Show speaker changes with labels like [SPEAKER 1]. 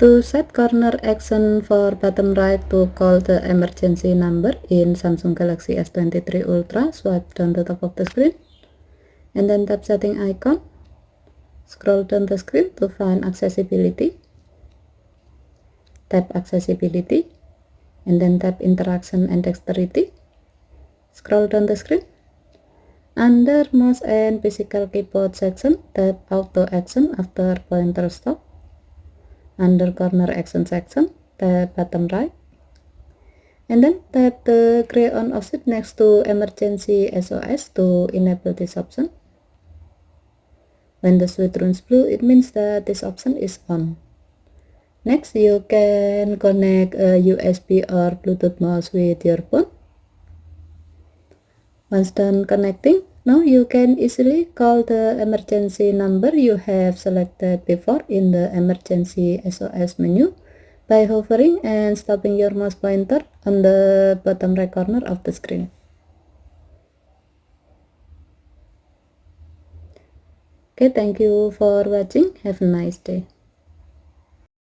[SPEAKER 1] To set corner action for bottom right to call the emergency number in Samsung Galaxy S23 Ultra, swipe down the top of the screen and then tap setting icon. Scroll down the screen to find accessibility. Tap accessibility and then tap interaction and dexterity. Scroll down the screen. Under mouse and physical keyboard section, tap auto action after pointer stop. Under corner action section, tap bottom right. And then tap the gray on option next to Emergency SOS to enable this option. When the switch turns blue, it means that this option is on. Next, you can connect a USB or Bluetooth mouse with your phone. Once done connecting, now you can easily call the emergency number you have selected before in the Emergency SOS menu by hovering and stopping your mouse pointer on the bottom right corner of the screen. Okay, thank you for watching. Have a nice day.